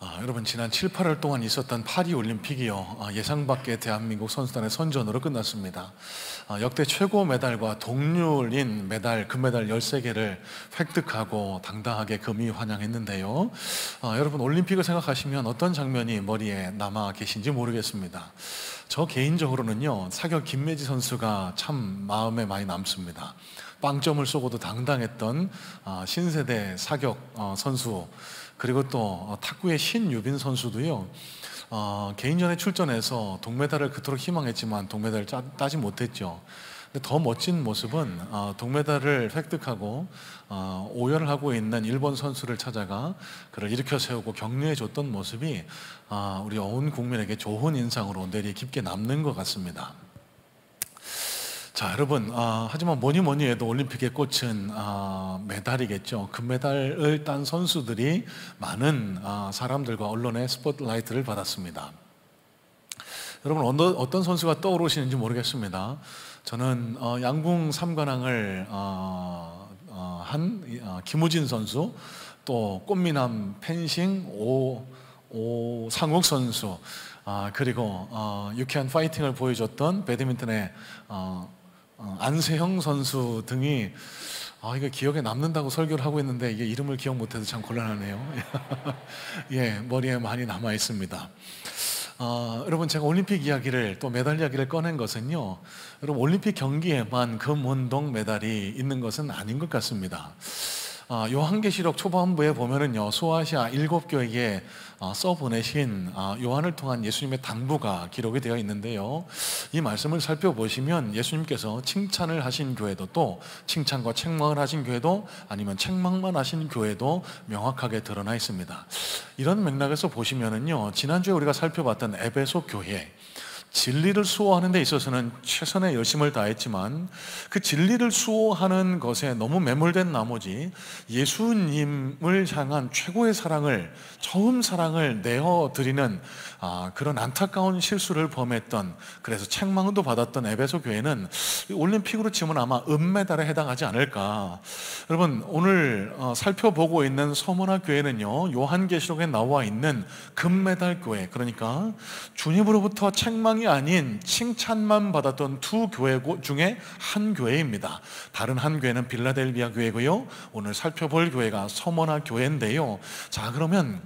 여러분 지난 7, 8월 동안 있었던 파리 올림픽이요 예상 밖의 대한민국 선수단의 선전으로 끝났습니다. 역대 최고 메달과 동률인 메달, 금메달 13개를 획득하고 당당하게 금이 환영했는데요. 여러분 올림픽을 생각하시면 어떤 장면이 머리에 남아 계신지 모르겠습니다. 저 개인적으로는요 사격 김매지 선수가 참 마음에 많이 남습니다. 빵점을 쏘고도 당당했던 신세대 사격 선수, 그리고 또 탁구의 신유빈 선수도요 개인전에 출전해서 동메달을 그토록 희망했지만 동메달을 따지 못했죠. 근데 더 멋진 모습은 동메달을 획득하고 오열을 하고 있는 일본 선수를 찾아가 그를 일으켜 세우고 격려해 줬던 모습이 우리 온 국민에게 좋은 인상으로 뇌리에 깊게 남는 것 같습니다. 자, 여러분, 하지만 뭐니 해도 올림픽의 꽃은 메달이겠죠. 금메달을 딴 선수들이 많은 사람들과 언론의 스포트라이트를 받았습니다. 여러분, 어떤 선수가 떠오르시는지 모르겠습니다. 저는 양궁 3관왕을 한 김우진 선수, 또 꽃미남 펜싱 오상욱 선수, 그리고 유쾌한 파이팅을 보여줬던 배드민턴의 안세형 선수 등이 이거 기억에 남는다고 설교를 하고 있는데 이게 이름을 기억 못해서 참 곤란하네요. 예, 머리에 많이 남아 있습니다. 여러분 제가 올림픽 이야기를 또 메달 이야기를 꺼낸 것은요 여러분 올림픽 경기에만 금운동 메달이 있는 것은 아닌 것 같습니다. 요한계시록 초반부에 보면은요 소아시아 7교회에 써보내신 요한을 통한 예수님의 당부가 기록이 되어 있는데요, 이 말씀을 살펴보시면 예수님께서 칭찬을 하신 교회도, 또 칭찬과 책망을 하신 교회도, 아니면 책망만 하신 교회도 명확하게 드러나 있습니다. 이런 맥락에서 보시면은요 지난주에 우리가 살펴봤던 에베소 교회, 진리를 수호하는 데 있어서는 최선의 열심을 다했지만 그 진리를 수호하는 것에 너무 매몰된 나머지 예수님을 향한 최고의 사랑을, 처음 사랑을 내어드리는 그런 안타까운 실수를 범했던, 그래서 책망도 받았던 에베소 교회는 올림픽으로 치면 아마 은메달에 해당하지 않을까. 여러분 오늘 살펴보고 있는 서문화 교회는요 요한계시록에 나와 있는 금메달 교회, 그러니까 주님으로부터 책망이 아닌 칭찬만 받았던 두 교회 중에 한 교회입니다. 다른 한 교회는 빌라델비아 교회고요, 오늘 살펴볼 교회가 서문화 교회인데요. 자, 그러면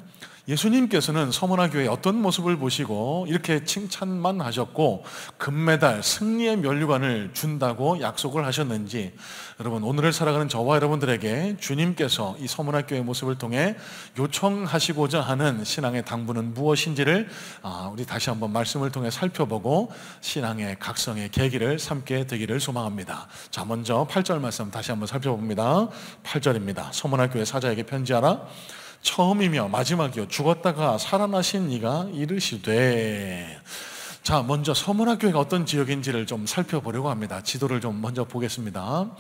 예수님께서는 서문화 교회의 어떤 모습을 보시고 이렇게 칭찬만 하셨고 금메달, 승리의 면류관을 준다고 약속을 하셨는지, 여러분 오늘을 살아가는 저와 여러분들에게 주님께서 이 서문화 교회의 모습을 통해 요청하시고자 하는 신앙의 당부는 무엇인지를 우리 다시 한번 말씀을 통해 살펴보고 신앙의 각성의 계기를 삼게 되기를 소망합니다. 자, 먼저 8절 말씀 다시 한번 살펴봅니다. 8절입니다. 서문화 교회 사자에게 편지하라. 처음이며 마지막이요 죽었다가 살아나신 이가 이르시되. 자, 먼저 서문화 교회가 어떤 지역인지를 좀 살펴보려고 합니다. 지도를 좀 먼저 보겠습니다.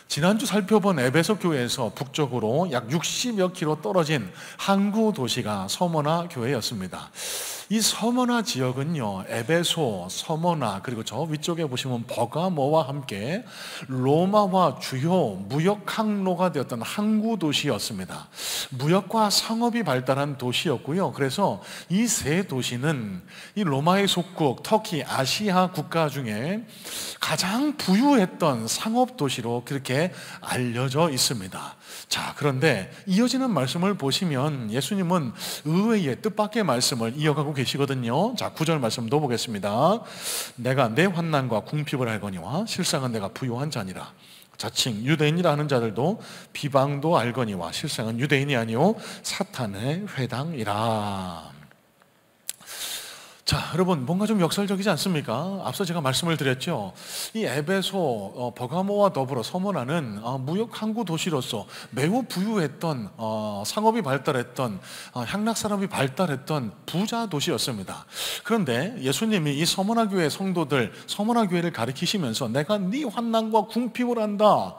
지난주 살펴본 에베소 교회에서 북쪽으로 약 60여 킬로 떨어진 항구 도시가 서문화 교회였습니다. 이 서문화 지역은요 에베소, 서문화, 그리고 저 위쪽에 보시면 버가모와 함께 로마와 주요 무역 항로가 되었던 항구 도시였습니다. 무역과 상업이 발달한 도시였고요, 그래서 이 세 도시는 이 로마의 속국 터키, 아시아 국가 중에 가장 부유했던 상업 도시로 그렇게 알려져 있습니다. 자, 그런데 이어지는 말씀을 보시면 예수님은 의외의 뜻밖의 말씀을 이어가고 계시거든요. 자, 9절 말씀도 보겠습니다. 내가 내 환난과 궁핍을 알거니와 실상은 내가 부요한 자니라. 자칭 유대인이라 하는 자들도 비방도 알거니와 실상은 유대인이 아니요 사탄의 회당이라. 자, 여러분 뭔가 좀 역설적이지 않습니까? 앞서 제가 말씀을 드렸죠. 이 에베소, 버가모와 더불어 서문화는 무역 항구 도시로서 매우 부유했던, 상업이 발달했던, 향락산업이 발달했던 부자 도시였습니다. 그런데 예수님이 이 서문화 교회 성도들, 서문화 교회를 가리키시면서 내가 네 환난과 궁핍을 안다,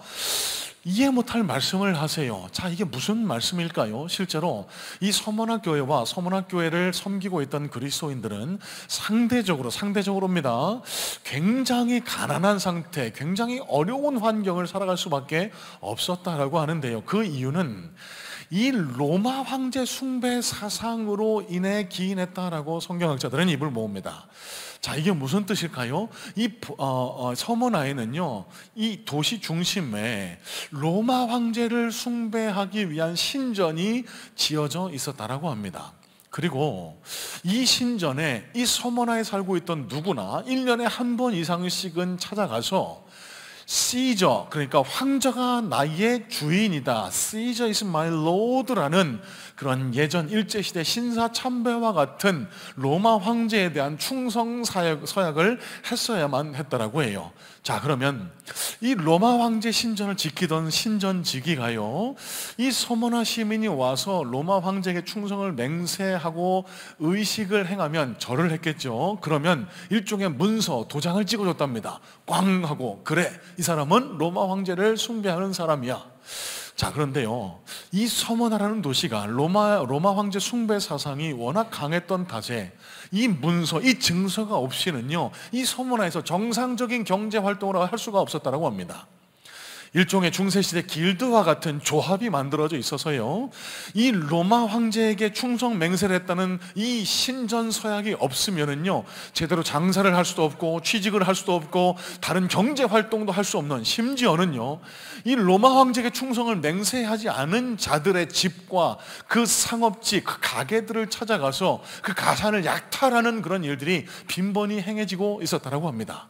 이해 못할 말씀을 하세요. 자, 이게 무슨 말씀일까요? 실제로 이 서문화 교회와 서문화 교회를 섬기고 있던 그리스도인들은 상대적으로입니다, 굉장히 가난한 상태, 굉장히 어려운 환경을 살아갈 수밖에 없었다라고 하는데요. 그 이유는 이 로마 황제 숭배 사상으로 인해 기인했다라고 성경학자들은 입을 모읍니다. 자, 이게 무슨 뜻일까요? 이 서머나에는요, 이 도시 중심에 로마 황제를 숭배하기 위한 신전이 지어져 있었다라고 합니다. 그리고 이 신전에 이 서머나에 살고 있던 누구나 1년에 한 번 이상씩은 찾아가서 시저, 그러니까 황제가 나의 주인이다, Caesar is my lord라는 그런 예전 일제시대 신사참배와 같은 로마 황제에 대한 충성 서약을 했어야만 했다라고 해요. 자, 그러면 이 로마 황제 신전을 지키던 신전지기가요, 이 서머나 시민이 와서 로마 황제에게 충성을 맹세하고 의식을 행하면 절을 했겠죠. 그러면 일종의 문서, 도장을 찍어줬답니다. 꽝 하고, 그래, 이 사람은 로마 황제를 숭배하는 사람이야. 자, 그런데요, 이 서머나라는 도시가 로마 황제 숭배 사상이 워낙 강했던 탓에 이 문서, 이 증서가 없이는요, 이 서머나에서 정상적인 경제 활동을 할 수가 없었다고 합니다. 일종의 중세시대 길드와 같은 조합이 만들어져 있어서요, 이 로마 황제에게 충성 맹세를 했다는 이 신전 서약이 없으면은요, 제대로 장사를 할 수도 없고 취직을 할 수도 없고 다른 경제 활동도 할 수 없는, 심지어는요, 이 로마 황제에게 충성을 맹세하지 않은 자들의 집과 그 상업지, 그 가게들을 찾아가서 그 가산을 약탈하는 그런 일들이 빈번히 행해지고 있었다고 합니다.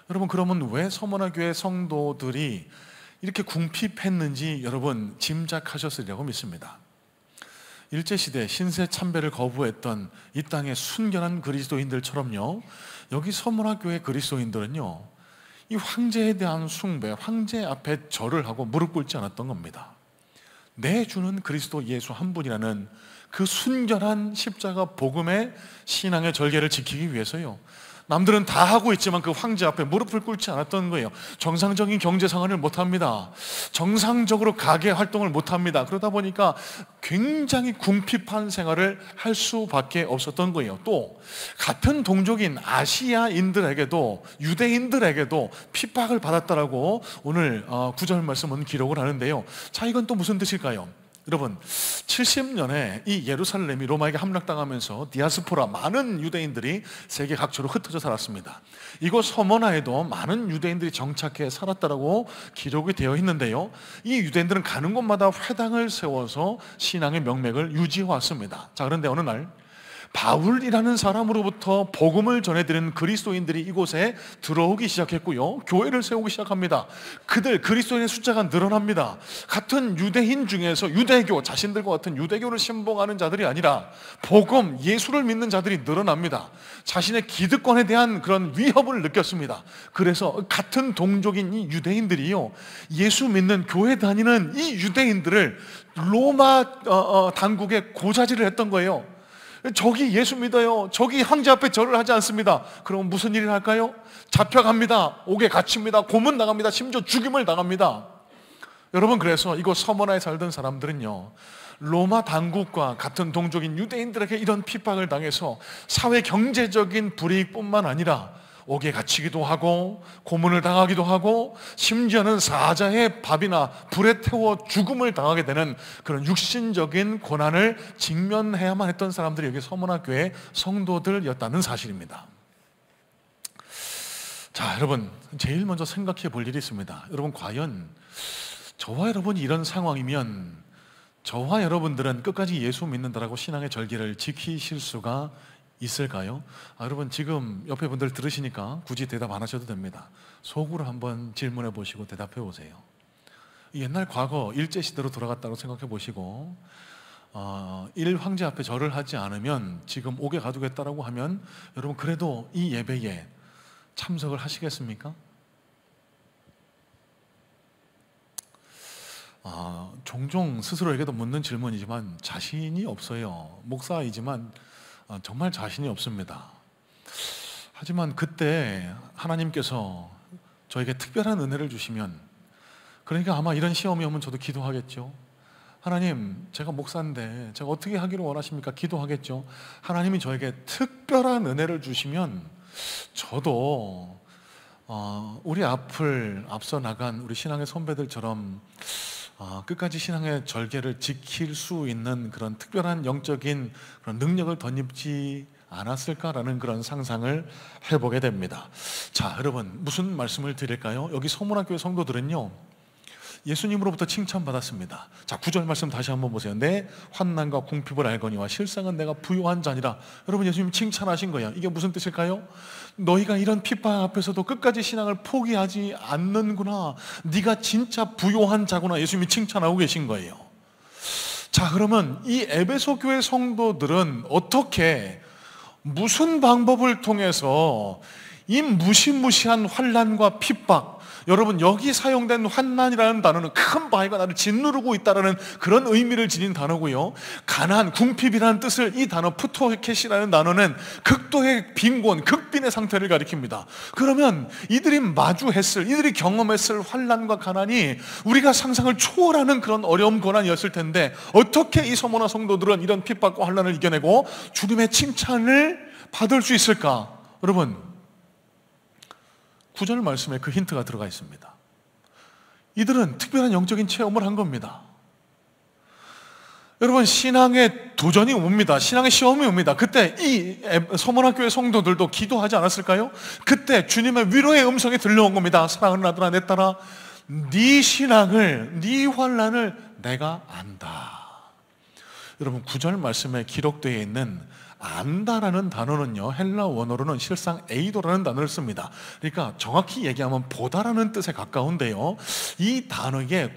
여러분, 그러면 왜 서머나 교회 성도들이 이렇게 궁핍했는지 여러분 짐작하셨으리라고 믿습니다. 일제시대 신세 참배를 거부했던 이 땅의 순결한 그리스도인들처럼요, 여기 서머나 교회 그리스도인들은요, 이 황제에 대한 숭배, 황제 앞에 절을 하고 무릎 꿇지 않았던 겁니다. 내 주는 그리스도 예수 한 분이라는 그 순결한 십자가 복음의 신앙의 절개를 지키기 위해서요, 남들은 다 하고 있지만 그 황제 앞에 무릎을 꿇지 않았던 거예요. 정상적인 경제 생활을 못합니다. 정상적으로 가게 활동을 못합니다. 그러다 보니까 굉장히 궁핍한 생활을 할 수밖에 없었던 거예요. 또 같은 동족인 아시아인들에게도, 유대인들에게도 핍박을 받았다라고 오늘 구절 말씀은 기록을 하는데요. 자, 이건 또 무슨 뜻일까요? 여러분, 70년에 이 예루살렘이 로마에게 함락당하면서 디아스포라, 많은 유대인들이 세계 각처로 흩어져 살았습니다. 이곳 서머나에도 많은 유대인들이 정착해 살았다라고 기록이 되어 있는데요, 이 유대인들은 가는 곳마다 회당을 세워서 신앙의 명맥을 유지해 왔습니다. 자, 그런데 어느 날 바울이라는 사람으로부터 복음을 전해드리는 그리스도인들이 이곳에 들어오기 시작했고요, 교회를 세우기 시작합니다. 그리스도인의 숫자가 늘어납니다. 같은 유대인 중에서 유대교, 자신들과 같은 유대교를 신봉하는 자들이 아니라 복음, 예수를 믿는 자들이 늘어납니다. 자신의 기득권에 대한 그런 위협을 느꼈습니다. 그래서 같은 동족인 이 유대인들이요, 예수 믿는 교회 다니는 이 유대인들을 로마 당국에 고자질을 했던 거예요. 저기 예수 믿어요, 저기 황제 앞에 절을 하지 않습니다. 그럼 무슨 일을 할까요? 잡혀갑니다. 옥에 갇힙니다. 고문 당합니다. 심지어 죽임을 당합니다. 여러분, 그래서 이곳 서머나에 살던 사람들은요, 로마 당국과 같은 동족인 유대인들에게 이런 핍박을 당해서 사회 경제적인 불이익뿐만 아니라 옥에 갇히기도 하고 고문을 당하기도 하고 심지어는 사자의 밥이나 불에 태워 죽음을 당하게 되는 그런 육신적인 고난을 직면해야만 했던 사람들이 여기 서머나 교회 성도들이었다는 사실입니다. 자, 여러분, 제일 먼저 생각해 볼 일이 있습니다. 여러분, 과연 저와 여러분이 이런 상황이면 저와 여러분들은 끝까지 예수 믿는다라고 신앙의 절기를 지키실 수가 있을까요? 여러분, 지금 옆에 분들 들으시니까 굳이 대답 안 하셔도 됩니다. 속으로 한번 질문해 보시고 대답해 보세요. 옛날 과거 일제시대로 돌아갔다고 생각해 보시고, 일황제 앞에 절을 하지 않으면 지금 옥에 가두겠다라고 하면 여러분, 그래도 이 예배에 참석을 하시겠습니까? 종종 스스로에게도 묻는 질문이지만 자신이 없어요. 목사이지만 정말 자신이 없습니다. 하지만 그때 하나님께서 저에게 특별한 은혜를 주시면, 그러니까 아마 이런 시험이 오면 저도 기도하겠죠. 하나님, 제가 목사인데 제가 어떻게 하기를 원하십니까? 기도하겠죠. 하나님이 저에게 특별한 은혜를 주시면 저도 우리 앞을 앞서 나간 우리 신앙의 선배들처럼 끝까지 신앙의 절개를 지킬 수 있는 그런 특별한 영적인 그런 능력을 덧입지 않았을까라는 그런 상상을 해보게 됩니다. 자, 여러분, 무슨 말씀을 드릴까요? 여기 서문학교의 성도들은요, 예수님으로부터 칭찬받았습니다. 자, 9절 말씀 다시 한번 보세요. 내 환난과 궁핍을 알거니와 실상은 내가 부요한 자니라. 여러분, 예수님 칭찬하신 거예요. 이게 무슨 뜻일까요? 너희가 이런 핍박 앞에서도 끝까지 신앙을 포기하지 않는구나. 네가 진짜 부요한 자구나. 예수님이 칭찬하고 계신 거예요. 자, 그러면 이 에베소 교회 성도들은 어떻게, 무슨 방법을 통해서 이 무시무시한 환난과 핍박, 여러분, 여기 사용된 환난이라는 단어는 큰 바위가 나를 짓누르고 있다는 그런 의미를 지닌 단어고요, 가난, 궁핍이라는 뜻을, 이 단어 푸토헤켓이라는 단어는 극도의 빈곤, 극빈의 상태를 가리킵니다. 그러면 이들이 마주했을, 이들이 경험했을 환난과 가난이 우리가 상상을 초월하는 그런 어려움, 고난이었을 텐데, 어떻게 이 서머나 성도들은 이런 핍박과 환난을 이겨내고 주님의 칭찬을 받을 수 있을까? 여러분, 9절 말씀에 그 힌트가 들어가 있습니다. 이들은 특별한 영적인 체험을 한 겁니다. 여러분, 신앙의 도전이 옵니다. 신앙의 시험이 옵니다. 그때 이 서문학교의 성도들도 기도하지 않았을까요? 그때 주님의 위로의 음성이 들려온 겁니다. 사랑하는 아들아, 내 딸아, 네 신앙을, 네 환난을 내가 안다. 여러분, 9절 말씀에 기록되어 있는 안다라는 단어는요, 헬라 원어로는 실상 에이도라는 단어를 씁니다. 그러니까 정확히 얘기하면 보다라는 뜻에 가까운데요, 이 단어의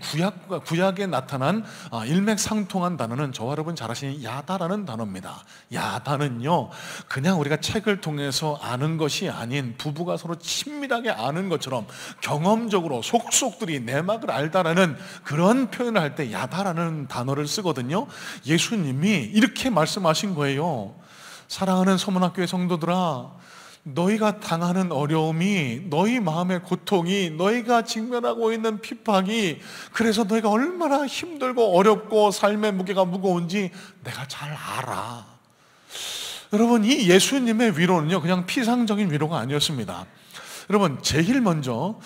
구약에 나타난 일맥상통한 단어는 저와 여러분 잘 아시는 야다라는 단어입니다. 야다는요, 그냥 우리가 책을 통해서 아는 것이 아닌 부부가 서로 친밀하게 아는 것처럼 경험적으로 속속들이 내막을 알다라는 그런 표현을 할 때 야다라는 단어를 쓰거든요. 예수님이 이렇게 말씀하신 거예요. 사랑하는 서문학교의 성도들아, 너희가 당하는 어려움이, 너희 마음의 고통이, 너희가 직면하고 있는 핍박이, 그래서 너희가 얼마나 힘들고 어렵고 삶의 무게가 무거운지 내가 잘 알아. 여러분, 이 예수님의 위로는요, 그냥 피상적인 위로가 아니었습니다. 여러분, 제일 먼저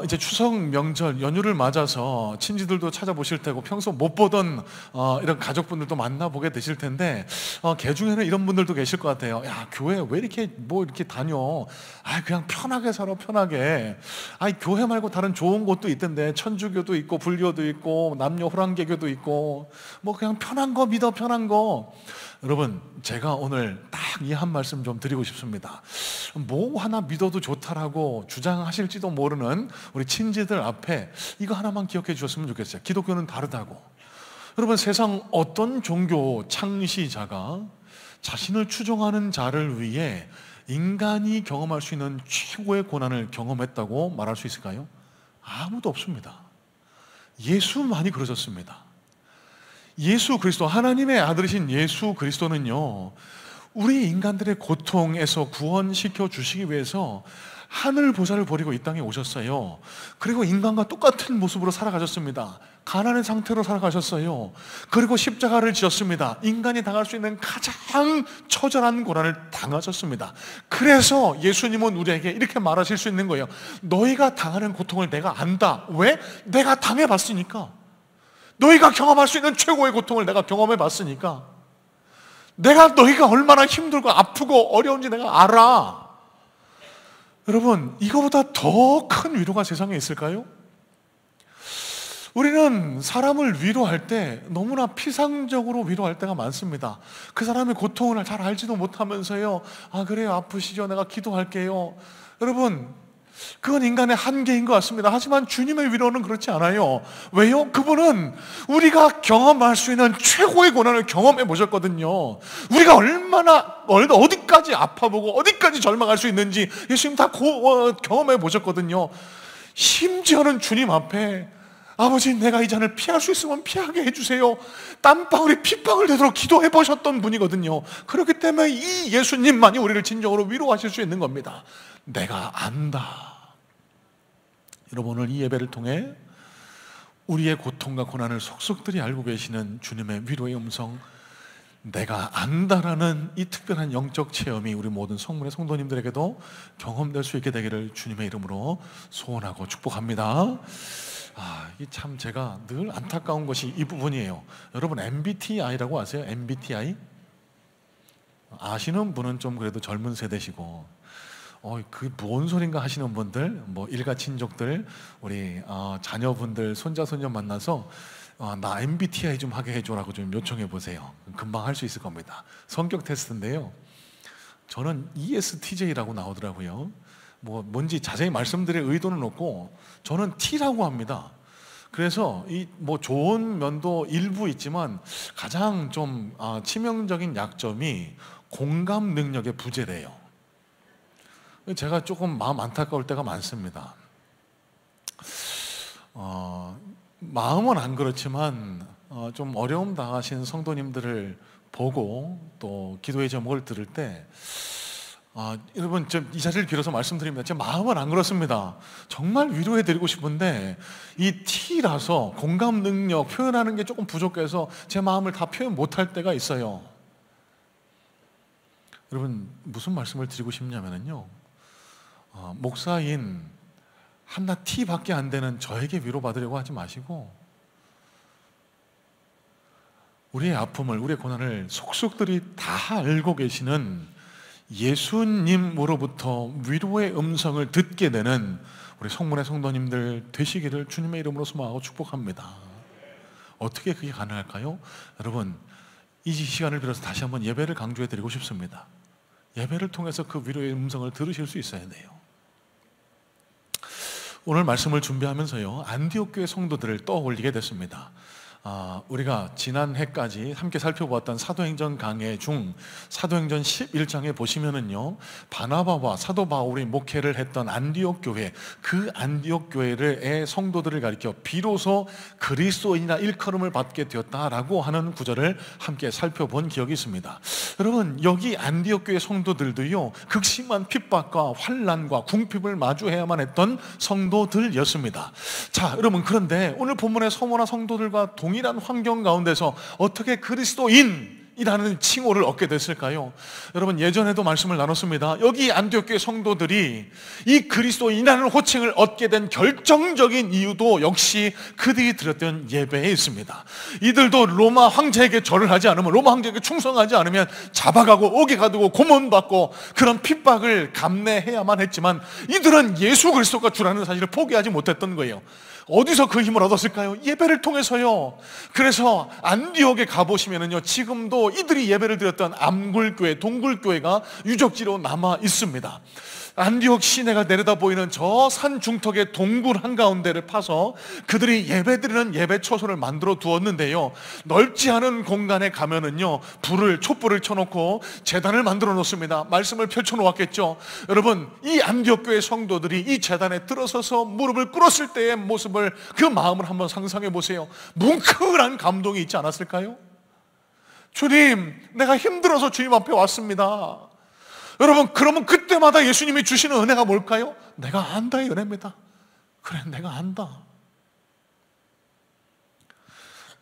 이제 추석 명절 연휴를 맞아서 친지들도 찾아보실 테고 평소 못 보던 이런 가족분들도 만나보게 되실 텐데, 개 중에는 이런 분들도 계실 것 같아요. 야, 교회 왜 이렇게 이렇게 다녀? 그냥 편하게 살아, 편하게. 교회 말고 다른 좋은 곳도 있던데, 천주교도 있고 불교도 있고 남녀 호랑개교도 있고, 그냥 편한 거 믿어, 편한 거. 여러분, 제가 오늘 딱 이 한 말씀 좀 드리고 싶습니다. 뭐 하나 믿어도 좋다라고 주장하실지도 모르는 우리 친지들 앞에 이거 하나만 기억해 주셨으면 좋겠어요. 기독교는 다르다고. 여러분, 세상 어떤 종교 창시자가 자신을 추종하는 자를 위해 인간이 경험할 수 있는 최고의 고난을 경험했다고 말할 수 있을까요? 아무도 없습니다. 예수만이 그러셨습니다. 예수 그리스도, 하나님의 아들이신 예수 그리스도는요, 우리 인간들의 고통에서 구원시켜 주시기 위해서 하늘 보좌를 버리고 이 땅에 오셨어요. 그리고 인간과 똑같은 모습으로 살아가셨습니다. 가난한 상태로 살아가셨어요. 그리고 십자가를 지었습니다. 인간이 당할 수 있는 가장 처절한 고난을 당하셨습니다. 그래서 예수님은 우리에게 이렇게 말하실 수 있는 거예요. 너희가 당하는 고통을 내가 안다. 왜? 내가 당해봤으니까. 너희가 경험할 수 있는 최고의 고통을 내가 경험해 봤으니까, 내가 너희가 얼마나 힘들고 아프고 어려운지 내가 알아. 여러분, 이거보다 더 큰 위로가 세상에 있을까요? 우리는 사람을 위로할 때 너무나 피상적으로 위로할 때가 많습니다. 그 사람의 고통을 잘 알지도 못하면서요, 그래요, 아프시죠, 내가 기도할게요. 여러분, 그건 인간의 한계인 것 같습니다. 하지만 주님의 위로는 그렇지 않아요. 왜요? 그분은 우리가 경험할 수 있는 최고의 고난을 경험해 보셨거든요. 우리가 얼마나 어디까지 아파보고 어디까지 절망할 수 있는지 예수님 다 경험해 보셨거든요. 심지어는 주님 앞에, 아버지, 내가 이 잔을 피할 수 있으면 피하게 해주세요, 땀방울이 핏방울 되도록 기도해 보셨던 분이거든요. 그렇기 때문에 이 예수님만이 우리를 진정으로 위로하실 수 있는 겁니다. 내가 안다. 여러분, 오늘 이 예배를 통해 우리의 고통과 고난을 속속들이 알고 계시는 주님의 위로의 음성, 내가 안다라는 이 특별한 영적 체험이 우리 모든 성문의 성도님들에게도 경험될 수 있게 되기를 주님의 이름으로 소원하고 축복합니다. 이 참 제가 늘 안타까운 것이 이 부분이에요. 여러분 MBTI라고 아세요? MBTI? 아시는 분은 좀 그래도 젊은 세대시고, 그 뭔 소린가 하시는 분들, 뭐 일가 친족들, 우리 자녀분들, 손자 손녀 만나서 나 MBTI 좀 하게 해줘라고 좀 요청해 보세요. 금방 할 수 있을 겁니다. 성격 테스트인데요. 저는 ESTJ라고 나오더라고요. 뭔지 자세히 말씀드릴 의도는 없고 저는 T라고 합니다. 그래서 뭐 좋은 면도 일부 있지만 가장 좀 치명적인 약점이 공감 능력의 부재래요. 제가 조금 마음 안타까울 때가 많습니다. 마음은 안 그렇지만 좀 어려움 당하신 성도님들을 보고 또 기도의 제목을 들을 때 여러분 이 자리를 빌어서 말씀드립니다. 제 마음은 안 그렇습니다. 정말 위로해드리고 싶은데 이 T라서 공감 능력 표현하는 게 조금 부족해서 제 마음을 다 표현 못할 때가 있어요. 여러분 무슨 말씀을 드리고 싶냐면요, 목사인 한나 T밖에 안 되는 저에게 위로받으려고 하지 마시고 우리의 아픔을, 우리의 고난을 속속들이 다 알고 계시는 예수님으로부터 위로의 음성을 듣게 되는 우리 성문의 성도님들 되시기를 주님의 이름으로 소망하고 축복합니다. 어떻게 그게 가능할까요? 여러분 이 시간을 빌어서 다시 한번 예배를 강조해 드리고 싶습니다. 예배를 통해서 그 위로의 음성을 들으실 수 있어야 돼요. 오늘 말씀을 준비하면서요, 안디옥 교회 성도들을 떠올리게 됐습니다. 우리가 지난해까지 함께 살펴보았던 사도행전 강해 중 사도행전 11장에 보시면은요, 바나바와 사도 바울이 목회를 했던 안디옥 교회, 그 안디옥 교회의 성도들을 가리켜 비로소 그리스도인이라 일컬음을 받게 되었다라고 하는 구절을 함께 살펴본 기억이 있습니다. 여러분 여기 안디옥 교회 성도들도요, 극심한 핍박과 환난과 궁핍을 마주해야만 했던 성도들이었습니다. 자, 여러분 그런데 오늘 본문의 서머나 성도들과 동일한 환경 가운데서 어떻게 그리스도인이라는 칭호를 얻게 됐을까요? 여러분 예전에도 말씀을 나눴습니다. 여기 안디옥 교회 성도들이 이 그리스도인이라는 호칭을 얻게 된 결정적인 이유도 역시 그들이 드렸던 예배에 있습니다. 이들도 로마 황제에게 절을 하지 않으면, 로마 황제에게 충성하지 않으면 잡아가고 옥에 가두고 고문받고 그런 핍박을 감내해야만 했지만 이들은 예수 그리스도가 주라는 사실을 포기하지 못했던 거예요. 어디서 그 힘을 얻었을까요? 예배를 통해서요. 그래서 안디옥에 가보시면은요, 지금도 이들이 예배를 드렸던 암굴교회, 동굴교회가 유적지로 남아 있습니다. 안디옥 시내가 내려다 보이는 저 산 중턱의 동굴 한가운데를 파서 그들이 예배드리는 예배 처소를 만들어 두었는데요, 넓지 않은 공간에 가면은요, 촛불을 켜놓고 제단을 만들어 놓습니다. 말씀을 펼쳐 놓았겠죠. 여러분 이 안디옥 교회 성도들이 이 제단에 들어서서 무릎을 꿇었을 때의 모습을, 그 마음을 한번 상상해 보세요. 뭉클한 감동이 있지 않았을까요? 주님, 내가 힘들어서 주님 앞에 왔습니다. 여러분 그러면 그때마다 예수님이 주시는 은혜가 뭘까요? 내가 안다의 은혜입니다. 그래, 내가 안다.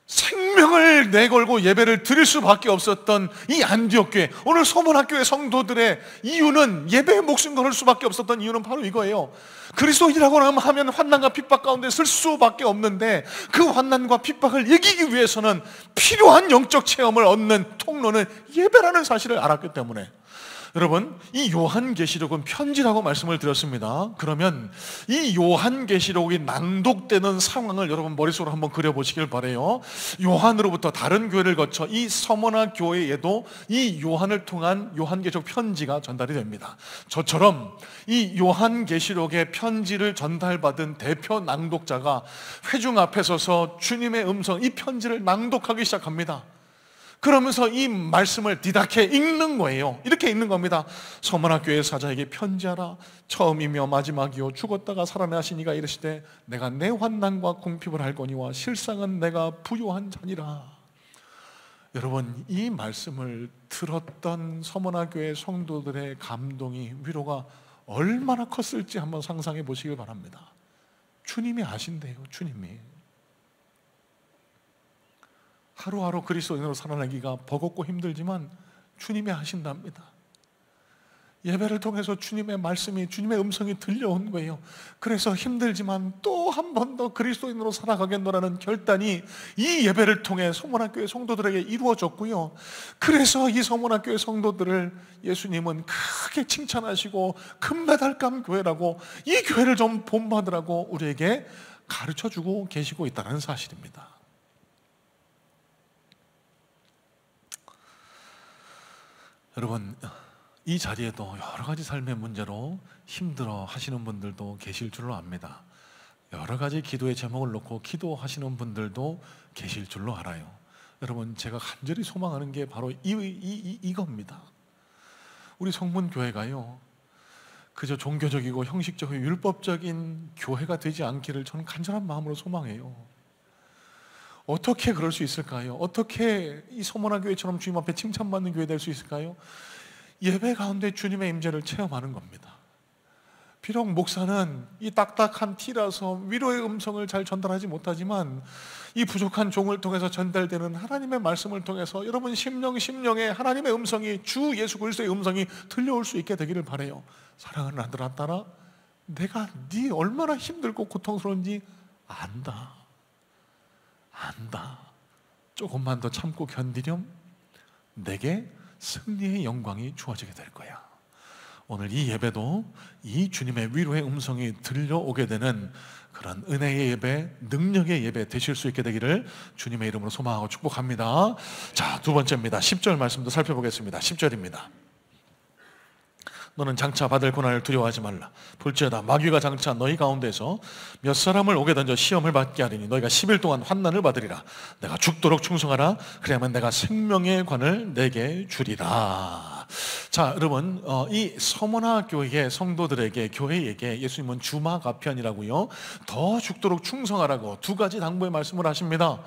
생명을 내걸고 예배를 드릴 수밖에 없었던 이 안디옥 교회, 오늘 소문학교의 성도들의 이유는, 예배에 목숨 걸을 수밖에 없었던 이유는 바로 이거예요. 그리스도인이라고 하면 환난과 핍박 가운데 쓸 수밖에 없는데 그 환난과 핍박을 이기기 위해서는 필요한 영적 체험을 얻는 통로는 예배라는 사실을 알았기 때문에. 여러분 이 요한계시록은 편지라고 말씀을 드렸습니다. 그러면 이 요한계시록이 낭독되는 상황을 여러분 머릿속으로 한번 그려보시길 바라요. 요한으로부터 다른 교회를 거쳐 이 서머나 교회에도 이 요한을 통한 요한계시록 편지가 전달이 됩니다. 저처럼 이 요한계시록의 편지를 전달받은 대표 낭독자가 회중 앞에 서서 주님의 음성, 이 편지를 낭독하기 시작합니다. 그러면서 이 말씀을 디다케 읽는 거예요. 이렇게 읽는 겁니다. 서머나 교회 사자에게 편지하라. 처음이며 마지막이요 죽었다가 살아나시니가 이르시되 내가 내 환난과 궁핍을 알거니와 실상은 내가 부요한 자니라. 여러분 이 말씀을 들었던 서머나 교회 성도들의 감동이, 위로가 얼마나 컸을지 한번 상상해 보시길 바랍니다. 주님이 아신대요. 주님이. 하루하루 그리스도인으로 살아나기가 버겁고 힘들지만 주님이 하신답니다. 예배를 통해서 주님의 말씀이, 주님의 음성이 들려온 거예요. 그래서 힘들지만 또 한 번 더 그리스도인으로 살아가겠노라는 결단이 이 예배를 통해 서문학교의 성도들에게 이루어졌고요. 그래서 이 서문학교의 성도들을 예수님은 크게 칭찬하시고 금메달감 교회라고, 이 교회를 좀 본받으라고 우리에게 가르쳐주고 계시고 있다는 사실입니다. 여러분, 이 자리에도 여러 가지 삶의 문제로 힘들어 하시는 분들도 계실 줄로 압니다. 여러 가지 기도의 제목을 놓고 기도하시는 분들도 계실 줄로 알아요. 여러분, 제가 간절히 소망하는 게 바로 이겁니다. 우리 성문교회가요, 그저 종교적이고 형식적이고 율법적인 교회가 되지 않기를 저는 간절한 마음으로 소망해요. 어떻게 그럴 수 있을까요? 어떻게 이 서문화교회처럼 주님 앞에 칭찬받는 교회 될 수 있을까요? 예배 가운데 주님의 임재를 체험하는 겁니다. 비록 목사는 이 딱딱한 티라서 위로의 음성을 잘 전달하지 못하지만 이 부족한 종을 통해서 전달되는 하나님의 말씀을 통해서 여러분 심령에 하나님의 음성이, 주 예수 그리스도의 음성이 들려올 수 있게 되기를 바라요. 사랑하는 아들아, 딸아, 내가 네 얼마나 힘들고 고통스러운지 안다. 조금만 더 참고 견디렴. 내게 승리의 영광이 주어지게 될 거야. 오늘 이 예배도 이 주님의 위로의 음성이 들려오게 되는 그런 은혜의 예배, 능력의 예배 되실 수 있게 되기를 주님의 이름으로 소망하고 축복합니다. 자, 두 번째입니다. 10절 말씀도 살펴보겠습니다. 10절입니다. 너는 장차 받을 고난을 두려워하지 말라. 볼지어다 마귀가 장차 너희 가운데서 몇 사람을 오게 던져 시험을 받게 하리니 너희가 10일 동안 환난을 받으리라. 내가 죽도록 충성하라. 그래야만 내가 생명의 관을 내게 주리라. 자, 여러분, 이 서문화 교회의 성도들에게, 교회에게 예수님은 주마가편이라고요, 더 죽도록 충성하라고 두 가지 당부의 말씀을 하십니다.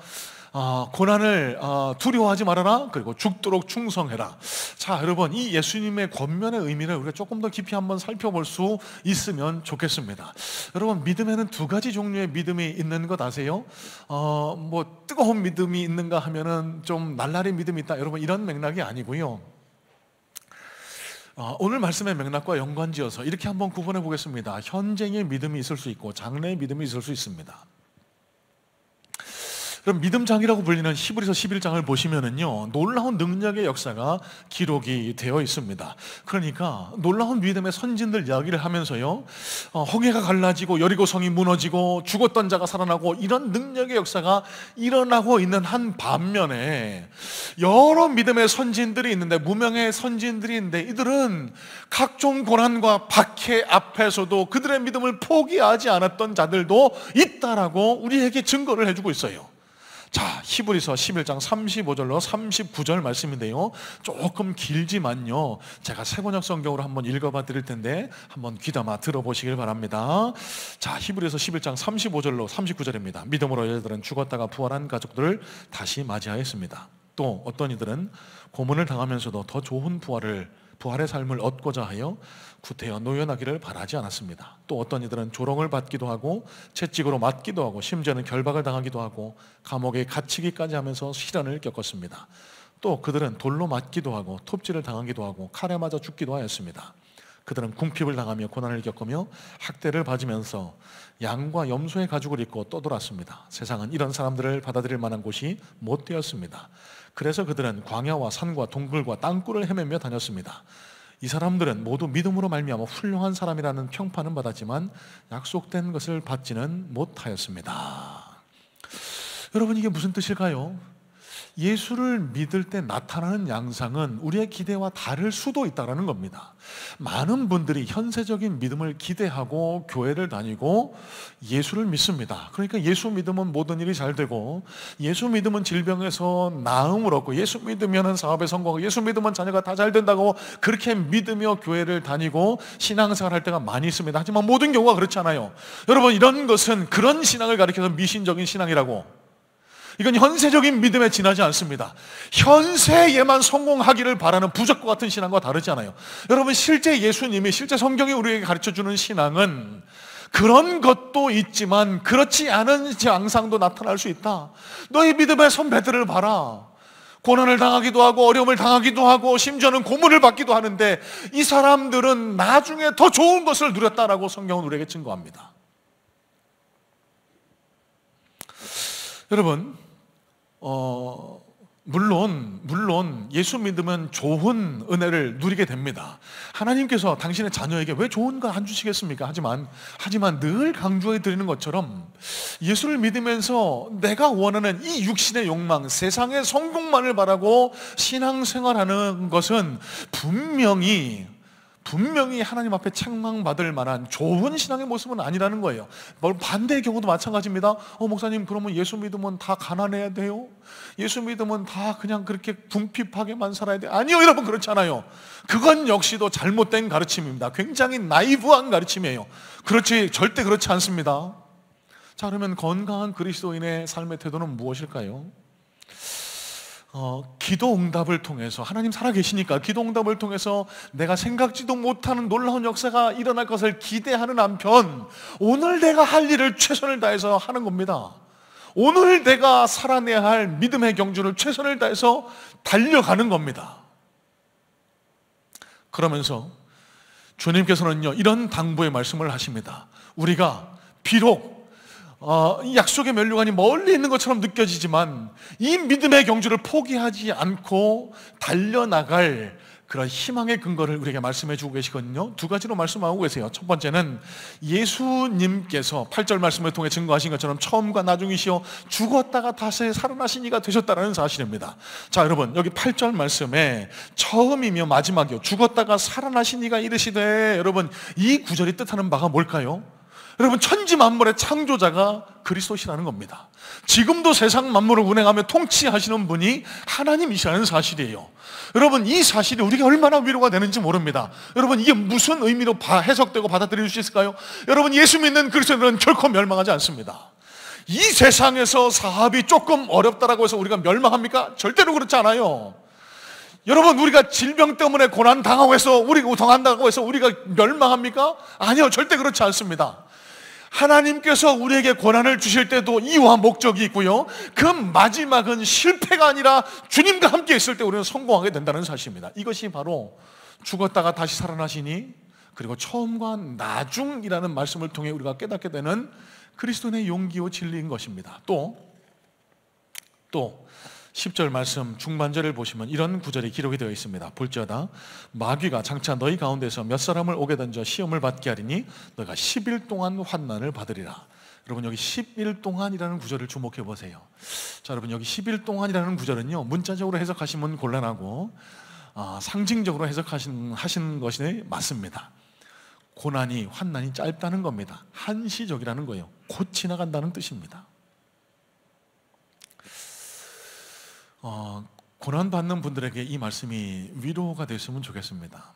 고난을 두려워하지 말아라, 그리고 죽도록 충성해라. 자, 여러분, 이 예수님의 권면의 의미를 우리가 조금 더 깊이 한번 살펴볼 수 있으면 좋겠습니다. 여러분, 믿음에는 두 가지 종류의 믿음이 있는 것 아세요? 뭐 뜨거운 믿음이 있는가 하면은 좀 날라리 믿음이 있다, 여러분, 이런 맥락이 아니고요. 오늘 말씀의 맥락과 연관지어서 이렇게 한번 구분해 보겠습니다. 현재의 믿음이 있을 수 있고 장래의 믿음이 있을 수 있습니다. 그럼 믿음장이라고 불리는 히브리서 11장을 보시면은요, 놀라운 능력의 역사가 기록이 되어 있습니다. 그러니까 놀라운 믿음의 선진들 이야기를 하면서요, 홍해가 갈라지고 여리고성이 무너지고 죽었던 자가 살아나고 이런 능력의 역사가 일어나고 있는 한 반면에 여러 믿음의 선진들이 있는데, 무명의 선진들이 있는데, 이들은 각종 고난과 박해 앞에서도 그들의 믿음을 포기하지 않았던 자들도 있다라고 우리에게 증거를 해주고 있어요. 자, 히브리서 11장 35절로 39절 말씀인데요, 조금 길지만요, 제가 세번역 성경으로 한번 읽어봐 드릴 텐데 한번 귀담아 들어보시길 바랍니다. 자, 히브리서 11장 35절로 39절입니다. 믿음으로 여자들은 죽었다가 부활한 가족들을 다시 맞이하였습니다. 또 어떤 이들은 고문을 당하면서도 더 좋은 부활의 삶을 얻고자 하여 구태여 노연하기를 바라지 않았습니다. 또 어떤 이들은 조롱을 받기도 하고 채찍으로 맞기도 하고 심지어는 결박을 당하기도 하고 감옥에 갇히기까지 하면서 시련을 겪었습니다. 또 그들은 돌로 맞기도 하고 톱질을 당하기도 하고 칼에 맞아 죽기도 하였습니다. 그들은 궁핍을 당하며 고난을 겪으며 학대를 받으면서 양과 염소의 가죽을 입고 떠돌았습니다. 세상은 이런 사람들을 받아들일 만한 곳이 못 되었습니다. 그래서 그들은 광야와 산과 동굴과 땅굴을 헤매며 다녔습니다. 이 사람들은 모두 믿음으로 말미암아 훌륭한 사람이라는 평판은 받았지만 약속된 것을 받지는 못하였습니다. 여러분, 이게 무슨 뜻일까요? 예수를 믿을 때 나타나는 양상은 우리의 기대와 다를 수도 있다는 겁니다. 많은 분들이 현세적인 믿음을 기대하고 교회를 다니고 예수를 믿습니다. 그러니까 예수 믿으면 모든 일이 잘 되고, 예수 믿으면 질병에서 나음을 얻고, 예수 믿으면 사업에 성공하고, 예수 믿으면 자녀가 다 잘 된다고 그렇게 믿으며 교회를 다니고 신앙생활 할 때가 많이 있습니다. 하지만 모든 경우가 그렇지 않아요. 여러분, 이런 것은 그런 신앙을 가리켜서 미신적인 신앙이라고, 이건 현세적인 믿음에 지나지 않습니다. 현세에만 성공하기를 바라는 부적과 같은 신앙과 다르지 않아요. 여러분, 실제 예수님이, 실제 성경이 우리에게 가르쳐주는 신앙은 그런 것도 있지만 그렇지 않은 양상도 나타날 수 있다. 너희 믿음의 선배들을 봐라. 고난을 당하기도 하고 어려움을 당하기도 하고 심지어는 고문을 받기도 하는데 이 사람들은 나중에 더 좋은 것을 누렸다라고 성경은 우리에게 증거합니다. 여러분, 물론 예수 믿으면 좋은 은혜를 누리게 됩니다. 하나님께서 당신의 자녀에게 왜 좋은 거 안 주시겠습니까? 하지만 늘 강조해 드리는 것처럼 예수를 믿으면서 내가 원하는 이 육신의 욕망, 세상의 성공만을 바라고 신앙생활하는 것은 분명히 하나님 앞에 책망받을 만한 좋은 신앙의 모습은 아니라는 거예요. 반대의 경우도 마찬가지입니다. 목사님, 그러면 예수 믿으면 다 가난해야 돼요? 예수 믿으면 다 그냥 그렇게 궁핍하게만 살아야 돼요? 아니요, 여러분, 그렇지 않아요. 그건 역시도 잘못된 가르침입니다. 굉장히 나이브한 가르침이에요. 절대 그렇지 않습니다. 자, 그러면 건강한 그리스도인의 삶의 태도는 무엇일까요? 기도 응답을 통해서, 하나님 살아계시니까 기도 응답을 통해서 내가 생각지도 못하는 놀라운 역사가 일어날 것을 기대하는 한편, 오늘 내가 할 일을 최선을 다해서 하는 겁니다. 오늘 내가 살아내야 할 믿음의 경주를 최선을 다해서 달려가는 겁니다. 그러면서 주님께서는요, 이런 당부의 말씀을 하십니다. 우리가 비록 이 약속의 면류관이 멀리 있는 것처럼 느껴지지만 이 믿음의 경주를 포기하지 않고 달려나갈 그런 희망의 근거를 우리에게 말씀해 주고 계시거든요. 두 가지로 말씀하고 계세요. 첫 번째는 예수님께서 8절 말씀을 통해 증거하신 것처럼 처음과 나중이시여 죽었다가 다시 살아나신 이가 되셨다는 사실입니다. 자, 여러분, 여기 8절 말씀에 처음이며 마지막이요, 죽었다가 살아나신 이가 이르시되, 여러분, 이 구절이 뜻하는 바가 뭘까요? 여러분, 천지 만물의 창조자가 그리스도시라는 겁니다. 지금도 세상 만물을 운행하며 통치하시는 분이 하나님이시라는 사실이에요. 여러분, 이 사실이 우리가 얼마나 위로가 되는지 모릅니다. 여러분, 이게 무슨 의미로 해석되고 받아들일 수 있을까요? 여러분, 예수 믿는 그리스도인들은 결코 멸망하지 않습니다. 이 세상에서 사업이 조금 어렵다라고 해서 우리가 멸망합니까? 절대로 그렇지 않아요. 여러분, 우리가 질병 때문에 고난 당하고 해서 우리가 멸망합니까? 아니요, 절대 그렇지 않습니다. 하나님께서 우리에게 고난을 주실 때도 이유와 목적이 있고요, 그 마지막은 실패가 아니라 주님과 함께 있을 때 우리는 성공하게 된다는 사실입니다. 이것이 바로 죽었다가 다시 살아나시니, 그리고 처음과 나중이라는 말씀을 통해 우리가 깨닫게 되는 그리스도의 용기와 진리인 것입니다. 또 10절 말씀 중반절을 보시면 이런 구절이 기록이 되어 있습니다. 볼지어다 마귀가 장차 너희 가운데서 몇 사람을 오게 던져 시험을 받게 하리니 너희가 10일 동안 환난을 받으리라. 여러분, 여기 10일 동안이라는 구절을 주목해 보세요. 자, 여러분, 여기 10일 동안이라는 구절은요, 문자적으로 해석하시면 곤란하고 상징적으로 하신 것이 맞습니다. 고난이, 환난이 짧다는 겁니다. 한시적이라는 거예요. 곧 지나간다는 뜻입니다. 고난받는 분들에게 이 말씀이 위로가 됐으면 좋겠습니다.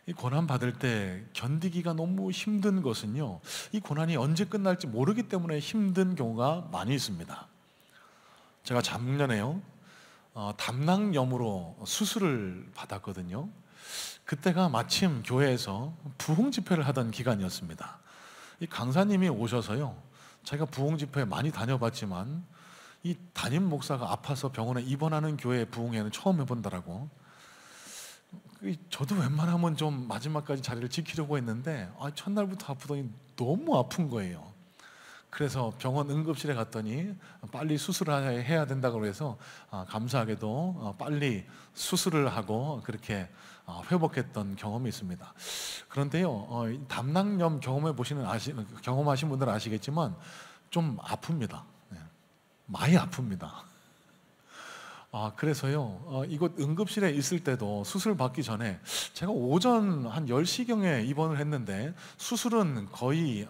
이 고난받을 때 견디기가 너무 힘든 것은요, 이 고난이 언제 끝날지 모르기 때문에 힘든 경우가 많이 있습니다. 제가 작년에요, 담낭염으로 수술을 받았거든요. 그때가 마침 교회에서 부흥 집회를 하던 기간이었습니다. 이 강사님이 오셔서요, 제가 부흥 집회 많이 다녀봤지만 이 담임 목사가 아파서 병원에 입원하는 교회 부흥회는 처음 해본다라고. 저도 웬만하면 좀 마지막까지 자리를 지키려고 했는데 첫날부터 아프더니 너무 아픈 거예요. 그래서 병원 응급실에 갔더니 빨리 수술을 해야 된다고 해서 감사하게도 빨리 수술을 하고 그렇게 회복했던 경험이 있습니다. 그런데요, 담낭염 경험하신 분들은 아시겠지만 좀 아픕니다. 많이 아픕니다. 그래서요, 이곳 응급실에 있을 때도 수술 받기 전에 제가 오전 한 10시경에 입원을 했는데 수술은 거의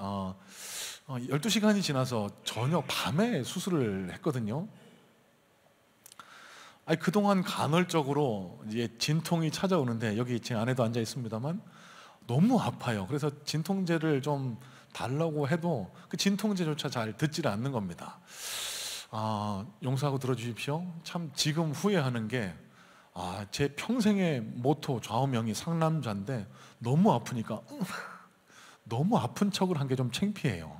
12시간이 지나서 저녁 밤에 수술을 했거든요. 그동안 간헐적으로 이제 진통이 찾아오는데, 여기 제 아내도 앉아 있습니다만 너무 아파요. 그래서 진통제를 좀 달라고 해도 그 진통제조차 잘 듣지를 않는 겁니다. 용서하고 들어주십시오. 참 지금 후회하는 게, 제 평생의 모토 좌우명이 상남자인데 너무 아프니까 너무 아픈 척을 한 게 좀 창피해요.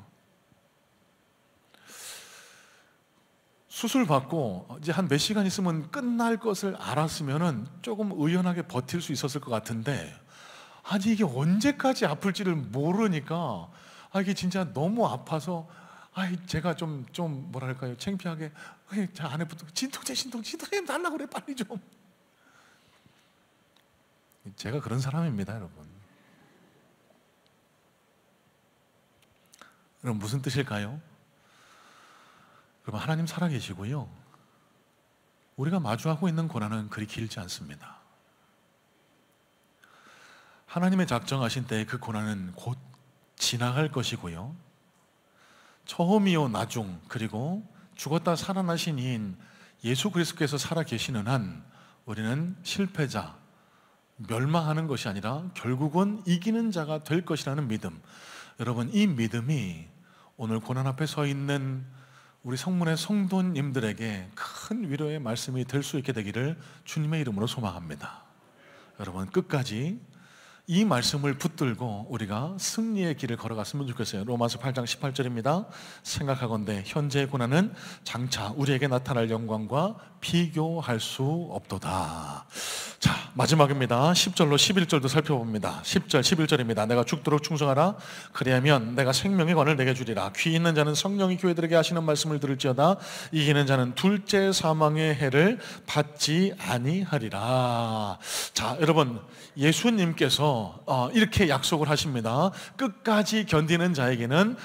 수술 받고 이제 한 몇 시간 있으면 끝날 것을 알았으면은 조금 의연하게 버틸 수 있었을 것 같은데, 아니 이게 언제까지 아플지를 모르니까 이게 진짜 너무 아파서 제가 좀 뭐랄까요, 창피하게 제 아내부터 진통제 달라고 그래 빨리 좀. 제가 그런 사람입니다, 여러분. 그럼 무슨 뜻일까요? 그럼 하나님 살아계시고요, 우리가 마주하고 있는 고난은 그리 길지 않습니다. 하나님의 작정하신 때에 그 고난은 곧 지나갈 것이고요, 처음이요 나중, 그리고 죽었다 살아나신 이인 예수 그리스도께서 살아계시는 한 우리는 실패자, 멸망하는 것이 아니라 결국은 이기는 자가 될 것이라는 믿음, 여러분 이 믿음이 오늘 고난 앞에 서 있는 우리 성문의 성도님들에게 큰 위로의 말씀이 될 수 있게 되기를 주님의 이름으로 소망합니다. 여러분 끝까지 이 말씀을 붙들고 우리가 승리의 길을 걸어갔으면 좋겠어요. 로마서 8장 18절입니다. 생각하건대 현재의 고난은 장차 우리에게 나타날 영광과 비교할 수 없도다. 자, 마지막입니다. 10절로 11절도 살펴봅니다. 10절 11절입니다. 내가 죽도록 충성하라. 그리하면 내가 생명의 관을 내게 주리라. 귀 있는 자는 성령이 교회들에게 하시는 말씀을 들을지어다. 이기는 자는 둘째 사망의 해를 받지 아니하리라. 자, 여러분 예수님께서 이렇게 약속을 하십니다. 끝까지 견디는 자에게는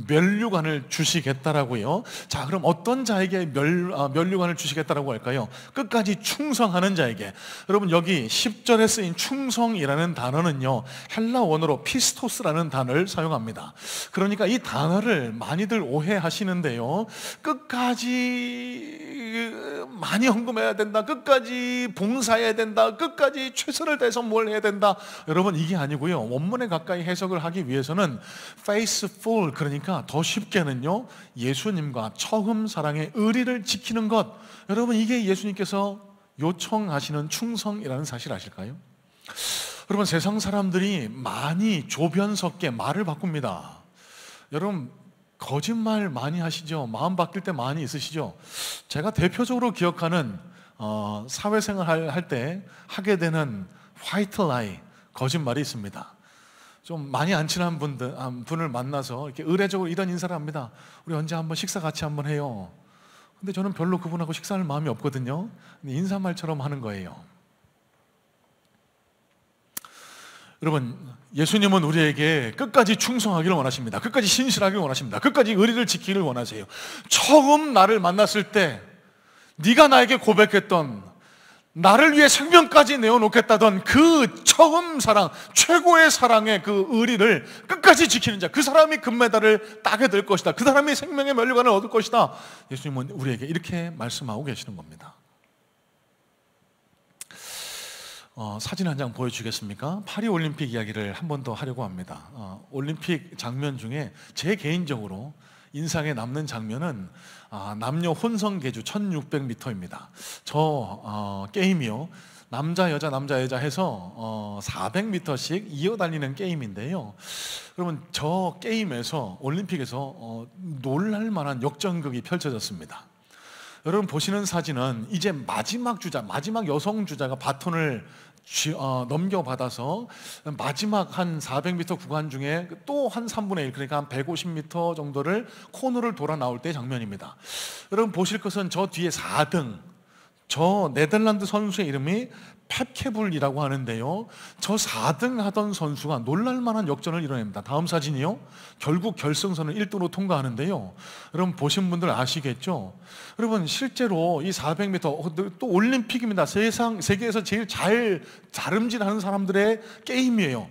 면류관을 주시겠다라고요. 자, 그럼 어떤 자에게 면류관을 주시겠다라고 할까요? 끝까지 충성하는 자에게. 여러분 여기 10절에 쓰인 충성이라는 단어는요, 헬라 원어로 피스토스라는 단어를 사용합니다. 그러니까 이 단어를 많이들 오해하시는데요, 끝까지 많이 헌금해야 된다, 끝까지 봉사해야 된다, 끝까지 최선을 다해서 뭘 해야 된다, 여러분 이게 아니고요, 원문에 가까이 해석을 하기 위해서는 faithful, 그러니까 더 쉽게는요, 예수님과 처음 사랑의 의리를 지키는 것, 여러분 이게 예수님께서 요청하시는 충성이라는 사실 아실까요? 여러분 세상 사람들이 많이 조변석게 말을 바꿉니다. 여러분 거짓말 많이 하시죠? 마음 바뀔 때 많이 있으시죠? 제가 대표적으로 기억하는 사회생활 할 때 하게 되는 화이트 라이, 거짓말이 있습니다. 좀 많이 안 친한 분을 만나서 이렇게 의례적으로 이런 인사를 합니다. 우리 언제 한번 식사 같이 한번 해요. 근데 저는 별로 그분하고 식사할 마음이 없거든요. 근데 인사말처럼 하는 거예요. 여러분 예수님은 우리에게 끝까지 충성하기를 원하십니다. 끝까지 신실하기를 원하십니다. 끝까지 의리를 지키기를 원하세요. 처음 나를 만났을 때 네가 나에게 고백했던, 나를 위해 생명까지 내어놓겠다던 그 처음 사랑, 최고의 사랑의 그 의리를 끝까지 지키는 자, 그 사람이 금메달을 따게 될 것이다. 그 사람이 생명의 면류관을 얻을 것이다. 예수님은 우리에게 이렇게 말씀하고 계시는 겁니다. 사진 한 장 보여주겠습니까? 파리올림픽 이야기를 한 번 더 하려고 합니다. 올림픽 장면 중에 제 개인적으로 인상에 남는 장면은 남녀 혼성 계주 1600m입니다. 저 게임이요, 남자 여자 해서 400m씩 이어 달리는 게임인데요, 여러분 저 게임에서 올림픽에서 놀랄 만한 역전극이 펼쳐졌습니다. 여러분 보시는 사진은 이제 마지막 여성 주자가 바톤을 넘겨받아서 마지막 한 400m 구간 중에 또 한 3분의 1, 그러니까 한 150m 정도를 코너를 돌아 나올 때 장면입니다. 여러분 보실 것은 저 뒤에 4등, 저 네덜란드 선수의 이름이 펩케불이라고 하는데요, 저 4등 하던 선수가 놀랄만한 역전을 이뤄냅니다. 다음 사진이요, 결국 결승선을 1등으로 통과하는데요, 여러분 보신 분들 아시겠죠? 여러분 실제로 이 400m 또 올림픽입니다. 세계에서 제일 잘 다름질하는 사람들의 게임이에요.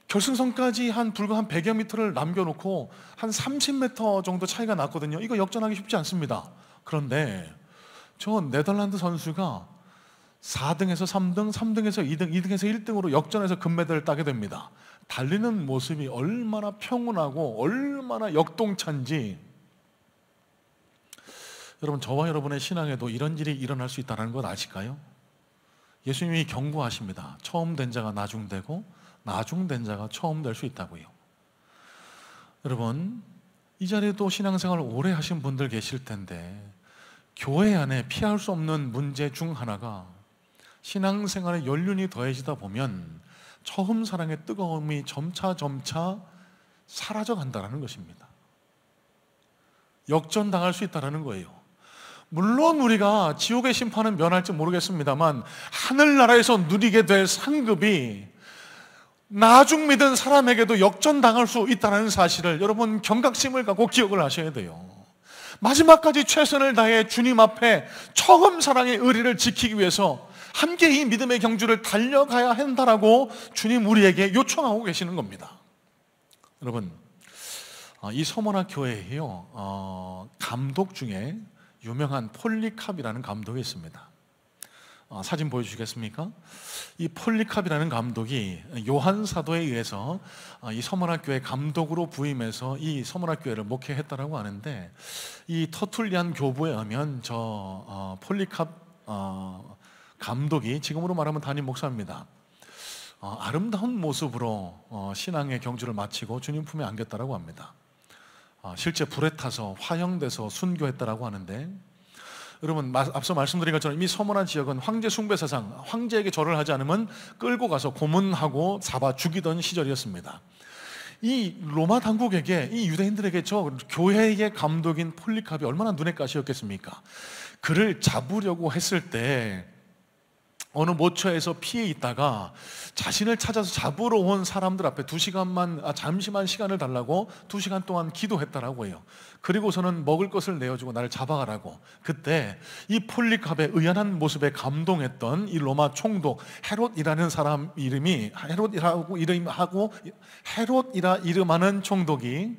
결승선까지 불과 한 100여 미터를 남겨놓고 한 30m 정도 차이가 났거든요. 이거 역전하기 쉽지 않습니다. 그런데 저 네덜란드 선수가 4등에서 3등, 3등에서 2등, 2등에서 1등으로 역전해서 금메달을 따게 됩니다. 달리는 모습이 얼마나 평온하고 얼마나 역동찬지, 여러분 저와 여러분의 신앙에도 이런 일이 일어날 수 있다는 것 아실까요? 예수님이 경고하십니다. 처음 된 자가 나중되고 나중된 자가 처음 될 수 있다고요. 여러분 이 자리에도 신앙생활을 오래 하신 분들 계실 텐데 교회 안에 피할 수 없는 문제 중 하나가 신앙생활의 연륜이 더해지다 보면 처음 사랑의 뜨거움이 점차 사라져 간다는 것입니다. 역전당할 수 있다는 거예요. 물론 우리가 지옥의 심판은 면할지 모르겠습니다만 하늘나라에서 누리게 될 상급이 나중 믿은 사람에게도 역전당할 수 있다는 사실을 여러분 경각심을 갖고 기억을 하셔야 돼요. 마지막까지 최선을 다해 주님 앞에 처음 사랑의 의리를 지키기 위해서 함께 이 믿음의 경주를 달려가야 한다라고 주님 우리에게 요청하고 계시는 겁니다. 여러분, 이 서머나 교회에요 감독 중에 유명한 폴리캅이라는 감독이 있습니다. 사진 보여주시겠습니까? 이 폴리캅이라는 감독이 요한 사도에 의해서 이 서머나교회 감독으로 부임해서 이 서머나교회를 목회했다라고 하는데, 이 터툴리안 교부에 의하면 저 폴리캅 감독이 지금으로 말하면 담임 목사입니다. 아름다운 모습으로 신앙의 경주를 마치고 주님 품에 안겼다라고 합니다. 실제 불에 타서 화형돼서 순교했다라고 하는데, 여러분 앞서 말씀드린 것처럼 이 서머나 지역은 황제 숭배 사상, 황제에게 절을 하지 않으면 끌고 가서 고문하고 잡아 죽이던 시절이었습니다. 이 로마 당국에게, 이 유대인들에게 저 교회의 감독인 폴리캅이 얼마나 눈에 가시였겠습니까? 그를 잡으려고 했을 때 어느 모처에서 피해 있다가 자신을 찾아서 잡으러 온 사람들 앞에 잠시만 시간을 달라고 2시간 동안 기도했다라고 해요. 그리고서는 먹을 것을 내어주고 나를 잡아가라고. 그때 이 폴리캅의 의연한 모습에 감동했던 이 로마 총독 헤롯이라는 사람 이름이, 헤롯이라 이름하는 총독이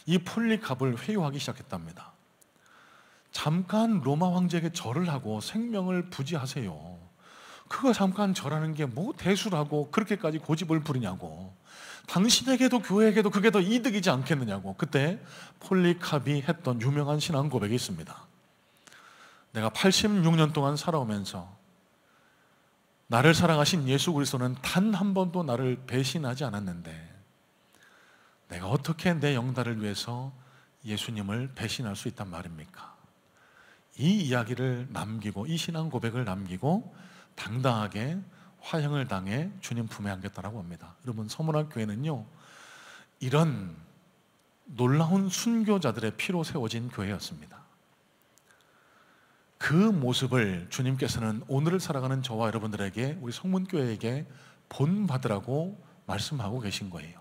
이 폴리캅을 회유하기 시작했답니다. 잠깐 로마 황제에게 절을 하고 생명을 부지하세요. 그거 잠깐 절하는 게 뭐 대수라고 그렇게까지 고집을 부리냐고. 당신에게도 교회에게도 그게 더 이득이지 않겠느냐고. 그때 폴리캅이 했던 유명한 신앙 고백이 있습니다. 내가 86년 동안 살아오면서 나를 사랑하신 예수 그리스도는 단 한 번도 나를 배신하지 않았는데 내가 어떻게 내 영달을 위해서 예수님을 배신할 수 있단 말입니까? 이 이야기를 남기고, 이 신앙 고백을 남기고 당당하게 화형을 당해 주님 품에 안겼다라고 합니다. 여러분, 서문학 교회는요 이런 놀라운 순교자들의 피로 세워진 교회였습니다. 그 모습을 주님께서는 오늘을 살아가는 저와 여러분들에게, 우리 성문교회에게 본받으라고 말씀하고 계신 거예요.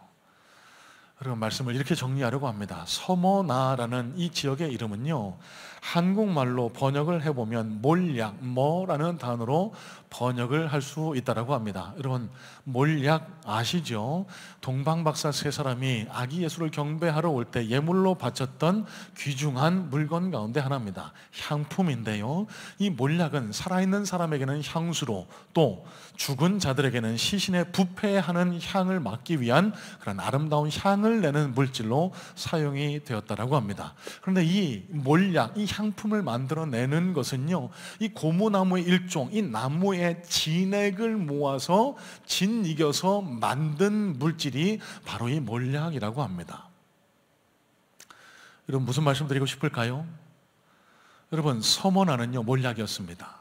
여러분, 말씀을 이렇게 정리하려고 합니다. 서머나라는 이 지역의 이름은요 한국말로 번역을 해보면 몰약머라는 단어로 번역을 할 수 있다고 합니다. 여러분, 몰약 아시죠? 동방박사 세 사람이 아기 예수를 경배하러 올 때 예물로 바쳤던 귀중한 물건 가운데 하나입니다. 향품인데요, 이 몰약은 살아있는 사람에게는 향수로, 또 죽은 자들에게는 시신의 부패하는 향을 막기 위한 그런 아름다운 향을 내는 물질로 사용이 되었다고 합니다. 그런데 이 몰약, 이 향품을 만들어내는 것은요 이 고무나무의 일종, 이 나무의 진액을 모아서 짓이겨서 만든 물질이 바로 이 몰약이라고 합니다. 여러분, 무슨 말씀 드리고 싶을까요? 여러분, 서머나는요 몰약이었습니다.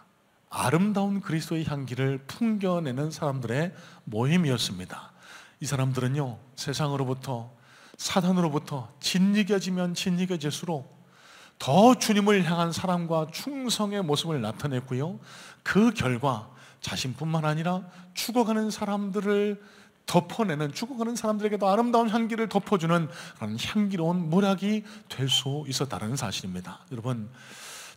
아름다운 그리스도의 향기를 풍겨내는 사람들의 모임이었습니다. 이 사람들은요 세상으로부터, 사단으로부터 짓이겨지면 짓이겨질수록 더 주님을 향한 사랑과 충성의 모습을 나타냈고요, 그 결과 자신뿐만 아니라 죽어가는 사람들을 덮어내는, 죽어가는 사람들에게도 아름다운 향기를 덮어주는 그런 향기로운 몰약이 될 수 있었다는 사실입니다. 여러분,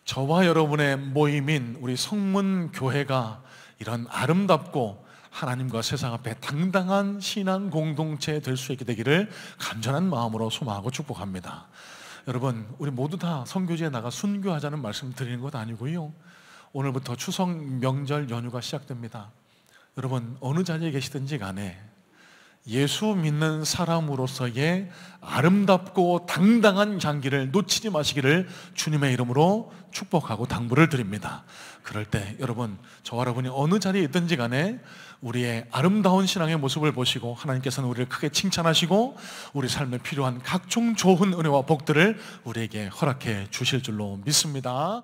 저와 여러분의 모임인 우리 성문교회가 이런 아름답고 하나님과 세상 앞에 당당한 신앙 공동체 될 수 있게 되기를 간절한 마음으로 소망하고 축복합니다. 여러분, 우리 모두 다 선교지에 나가 순교하자는 말씀 드리는 것 아니고요, 오늘부터 추석 명절 연휴가 시작됩니다. 여러분, 어느 자리에 계시든지 간에 예수 믿는 사람으로서의 아름답고 당당한 향기를 놓치지 마시기를 주님의 이름으로 축복하고 당부를 드립니다. 그럴 때 여러분, 저와 여러분이 어느 자리에 있든지 간에 우리의 아름다운 신앙의 모습을 보시고 하나님께서는 우리를 크게 칭찬하시고 우리 삶에 필요한 각종 좋은 은혜와 복들을 우리에게 허락해 주실 줄로 믿습니다.